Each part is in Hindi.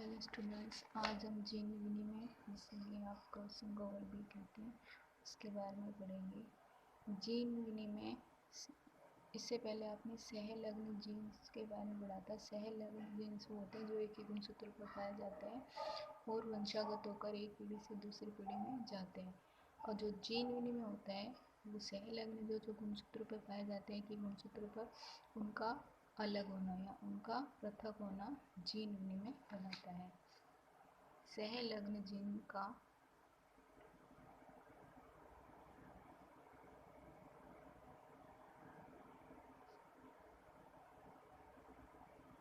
हेलो स्टूडेंट्स, आज हम जीन विनिमय जिसे आप क्रॉसिंग ओवर भी कहते हैं उसके बारे में पढ़ेंगे। जीन विनिमय, इससे पहले आपने सहलग्न जीन्स के बारे में पढ़ा था। सहलग्न जीन्स वो होते हैं जो एक ही गुणसूत्र पर पाए जाते हैं और वंशागत होकर एक पीढ़ी से दूसरी पीढ़ी में जाते हैं। और जो जीन विनिमय होता है वो सहलग्न जो गुणसूत्र पर पाए जाते हैं कि गुणसूत्र पर उनका अलग होना या उनका पृथक होना जीन विनिमय कहलाता है। सहलग्न जीन का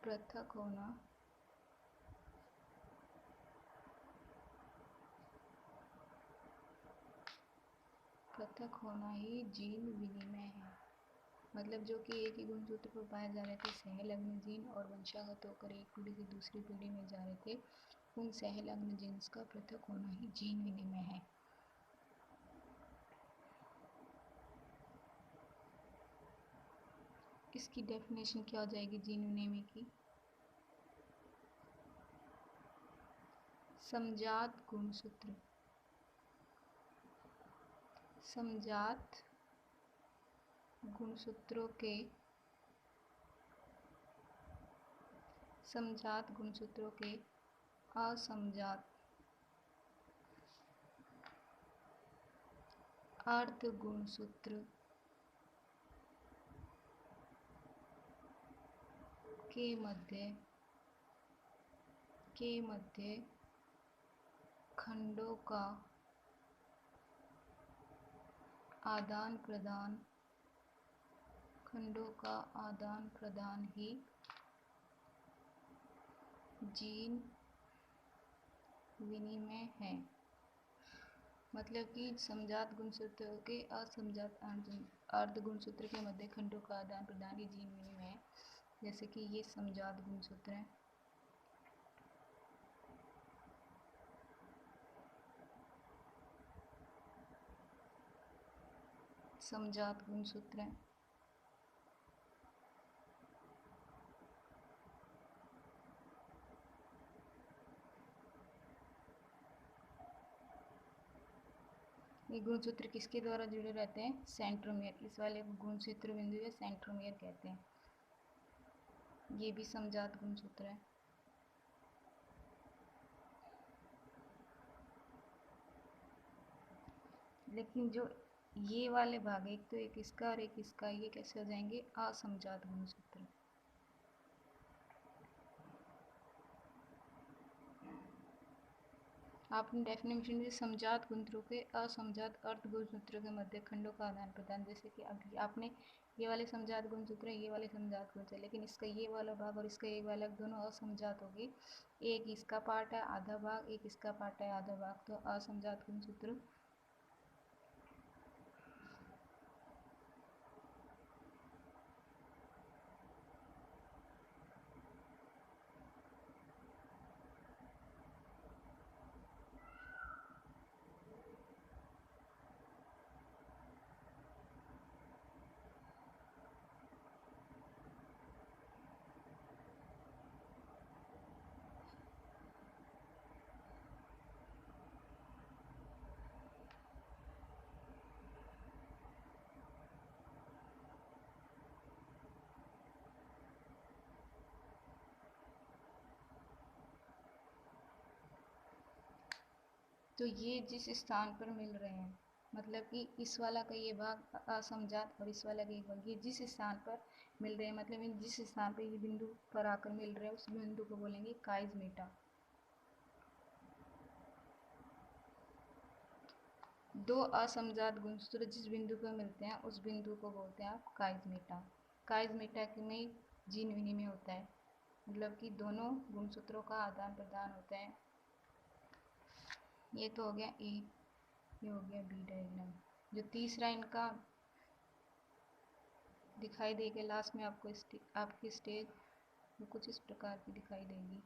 पृथक होना ही जीन विनिमय है। मतलब जो कि एक ही गुणसूत्र पर पाए जा रहे थे सहलग्न जीन और वंशागत होकर एक पीढ़ी से दूसरी पीढ़ी में जा रहे थे, उन सहलग्न जीन्स का पृथक होना ही जीन विनिमय है। इसकी डेफिनेशन क्या हो जाएगी जीन विनिमय की? समजात गुणसूत्र, समजात गुणसूत्रों के असमजात अर्ध गुणसूत्र के मध्य खंडों का आदान प्रदान ही जीन विनिमय है। मतलब कि समजात गुणसूत्रों के असमजात अर्ध गुणसूत्र के मध्य खंडों का आदान प्रदान ही जीन विनिमय है। जैसे कि ये समजात गुणसूत्र है, समजात गुणसूत्र है। ये गुणसूत्र किसके द्वारा जुड़े रहते हैं? सेंट्रोमियर। इस वाले गुणसूत्र बिंदु को सेंट्रोमियर कहते हैं। ये भी समजात गुणसूत्र है। लेकिन जो ये वाले भाग, एक तो एक इसका और एक इसका, ये कैसे हो जाएंगे? असमजात गुणसूत्र। आपने डेफिनेशन दी समजात गुणसूत्रों के असमजात अर्ध गुणसूत्रों के मध्य खंडों का आदान प्रदान। जैसे कि अभी आपने ये वाले समजात गुणसूत्र है, ये वाले समजात गुणसूत्र, लेकिन इसका ये वाला भाग और इसका ये वाला दोनों असमजात होगी। एक इसका पार्ट है आधा भाग, एक इसका पार्ट है आधा भाग, तो असमजात गुणसूत्र तो ये जिस स्थान पर मिल रहे हैं, मतलब कि इस वाला का ये भाग असमजात और इस वाला का ये भाग, ये जिस स्थान पर मिल रहे हैं, मतलब इन जिस स्थान पर ये बिंदु पर आकर मिल रहे हैं उस बिंदु को बोलेंगे काइज मेटा। दो असमजात गुणसूत्र जिस बिंदु पर मिलते हैं उस बिंदु को बोलते हैं आप काइज मेटा। काइज मेटा में जीन विनिमय होता है, मतलब कि दोनों गुणसूत्रों का आदान प्रदान होता है। ये तो हो गया ए, ये हो गया बी डायग्राम। जो तीसरा इनका दिखाई देगा लास्ट में आपको आपकी स्टेज वो कुछ इस प्रकार की दिखाई देगी।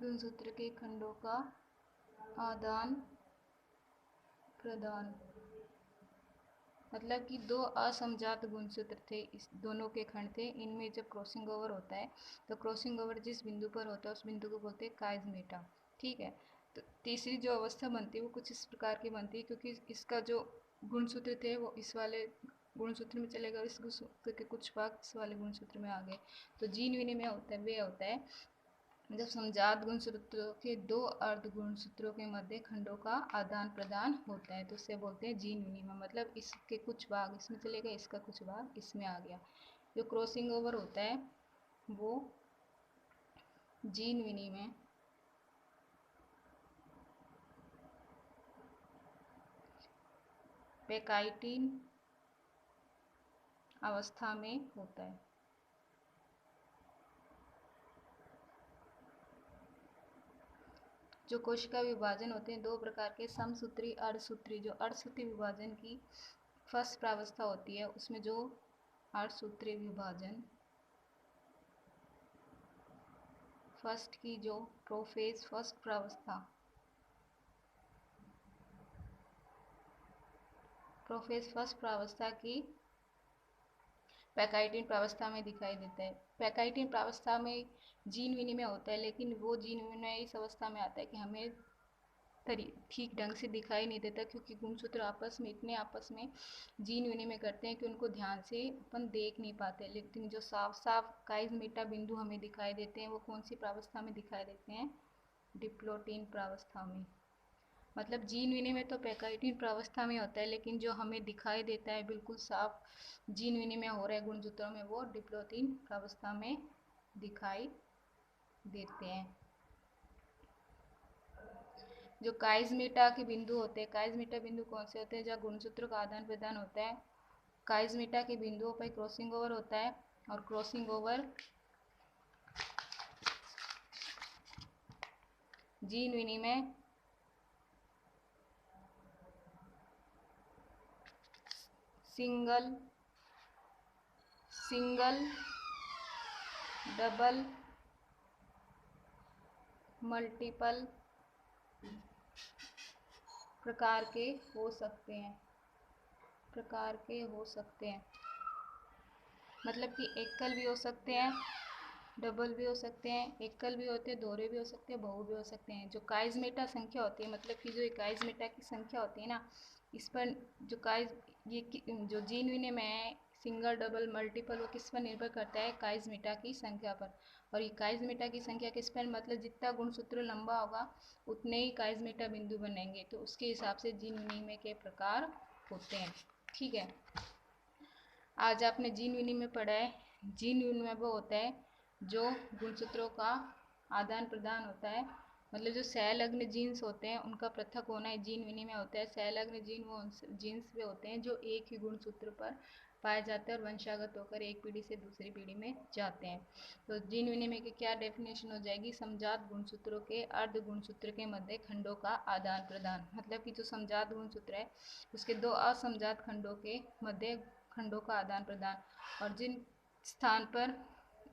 गुणसूत्र के खंडों का आदान प्रदान, मतलब कि दो असमजात गुणसूत्र थे, इस दोनों के खंड थे, इनमें जब क्रॉसिंग ओवर होता है तो क्रॉसिंग ओवर जिस बिंदु पर होता है उस बिंदु को बोलते हैं काइज मेटा। ठीक है, तो तीसरी जो अवस्था बनती है वो कुछ इस प्रकार की बनती है, क्योंकि इसका जो गुणसूत्र थे वो इस वाले गुणसूत्र में चले गए और इस गुणसूत्र के कुछ भाग इस वाले गुणसूत्र में आ गए, तो जीन विनिमय होता है वे होता है जब समजात गुणसूत्रों के दो अर्ध गुणसूत्रों के मध्य खंडों का आदान प्रदान होता है, तो उससे बोलते हैं जीन विनिमय। मतलब इसके कुछ भाग इसमें चले गए, इसका कुछ भाग इसमें आ गया। जो क्रॉसिंग ओवर होता है वो जीन विनिमय पैकाइटिन अवस्था में होता है। जो कोशिका विभाजन होते हैं दो प्रकार के, समसूत्री अर्धसूत्री। जो अर्धसूत्री विभाजन की फर्स्ट प्रावस्था होती है उसमें जो अर्धसूत्री विभाजन फर्स्ट की जो प्रोफेज फर्स्ट प्रावस्था प्रोफेज फर्स्ट प्रावस्था की पैकाइटिन प्रावस्था में दिखाई देता है। पैकाइटिन प्रावस्था में जीन विनिमय होता है, लेकिन वो जीन विनिमय इस अवस्था में आता है कि हमें ठीक ढंग से दिखाई नहीं देता, क्योंकि गुणसूत्र आपस में जीन विनिमय करते हैं कि उनको ध्यान से अपन देख नहीं पाते। लेकिन जो साफ साफ काइज मेटा बिंदु हमें दिखाई देते हैं वो कौन सी प्रावस्था में दिखाई देते हैं? डिप्लोटीन प्रावस्था में। मतलब जीन विनिमय तो पैकाइटिन प्रावस्था में होता है, लेकिन जो हमें दिखाई देता है बिल्कुल साफ जीन विनिमय हो रहा है गुणसूत्रों में, वो डिप्लोटीन प्रावस्था में दिखाई देते हैं। जो काइज मेटा के बिंदु होते हैं, काइज मेटा बिंदु कौन से होते हैं? जहाँ गुणसूत्रों का आदान प्रदान होता है। काइज मेटा के बिंदुओं पर क्रॉसिंग ओवर होता है, और क्रॉसिंग ओवर जीन विनिमय सिंगल डबल मल्टीपल प्रकार के हो सकते हैं। मतलब कि एकल भी हो सकते हैं, डबल भी हो सकते हैं, एकल भी होते हैं, दोहरे भी हो सकते हैं, बहु भी हो सकते हैं। जो काइज मेटा संख्या होती है, मतलब कि जो काइज मेटा की संख्या होती है ना, इस पर जो जो जीन विनिमय है सिंगल डबल मल्टीपल, वो किस पर निर्भर करता है? काइज मेटा की संख्या पर। और ये काइज मेटा की संख्या किस पर, मतलब जितना गुणसूत्र लंबा होगा उतने ही काइज मेटा बिंदु बनेंगे, तो उसके हिसाब से जीन विनिमय के प्रकार होते हैं। ठीक है, आज आपने जीन विनिमय पढ़ा है। जीन विनिमय वो होता है जो गुणसूत्रों का आदान प्रदान होता है, मतलब जो सहलग्न जीन्स होते हैं उनका पृथक होना है जीन विनिमय होता है। सहलग्न जीन वो जीन्स वे होते हैं जो एक ही गुणसूत्र पर पाए जाते हैं और वंशागत होकर एक पीढ़ी से दूसरी पीढ़ी में जाते हैं। तो जीन विनिमय की क्या डेफिनेशन हो जाएगी? समजात गुणसूत्रों के अर्ध गुणसूत्र के मध्य खंडों का आदान प्रदान। मतलब कि जो समजात गुणसूत्र है उसके दो असमजात खंडों के मध्य खंडों का आदान प्रदान, और जिन स्थान पर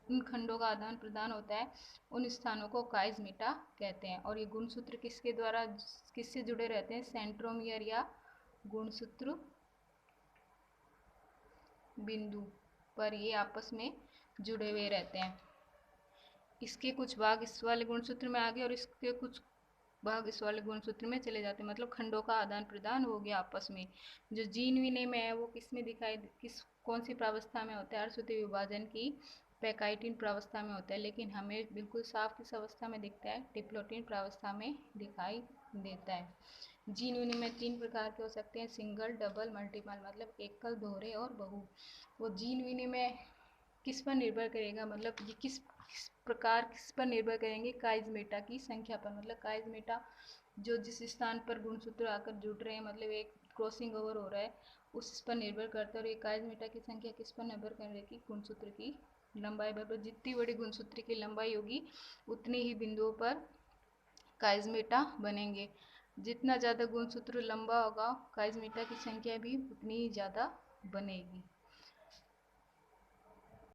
उन खंडों का आदान प्रदान होता है उन स्थानों को काइज मेटा कहते हैं। और ये गुणसूत्र किससे जुड़े रहते हैं? सेंट्रोमियर या गुणसूत्र बिंदु पर ये आपस में जुड़े हुए रहते हैं। इसके कुछ भाग इस वाले गुणसूत्र में आ गए और इसके कुछ भाग इस वाले गुणसूत्र में चले जाते हैं, मतलब खंडों का आदान प्रदान हो गया आपस में। जो जीन विनिमय है वो कौन सी प्रावस्था में होता है? अर्धसूत्री विभाजन की पैकाइटिन प्रावस्था में होता है, लेकिन हमें बिल्कुल साफ किस अवस्था में दिखता है? डिप्लोटीन प्रावस्था में दिखाई देता है। जीन विनिमय तीन प्रकार के हो सकते हैं, सिंगल डबल मल्टीपल, मतलब एकल दोहरे और बहु। वो जीन विनिमय किस पर निर्भर करेगा, मतलब ये किस पर निर्भर करेंगे? काइज मेटा की संख्या पर। मतलब काइज मेटा जो जिस स्थान पर गुणसूत्र आकर जुड़ रहे हैं, मतलब एक क्रॉसिंग ओवर हो रहा है, उस पर निर्भर करता है। और ये काइज मेटा की संख्या किस पर निर्भर करेगी? गुणसूत्र की लंबाई पर। जितनी बड़ी गुणसूत्र की लंबाई होगी उतने ही बिंदुओं पर काइज मेटा बनेंगे। जितना ज़्यादा गुणसूत्र लंबा होगा काइज मेटा की संख्या भी उतनी ही ज़्यादा बनेगी।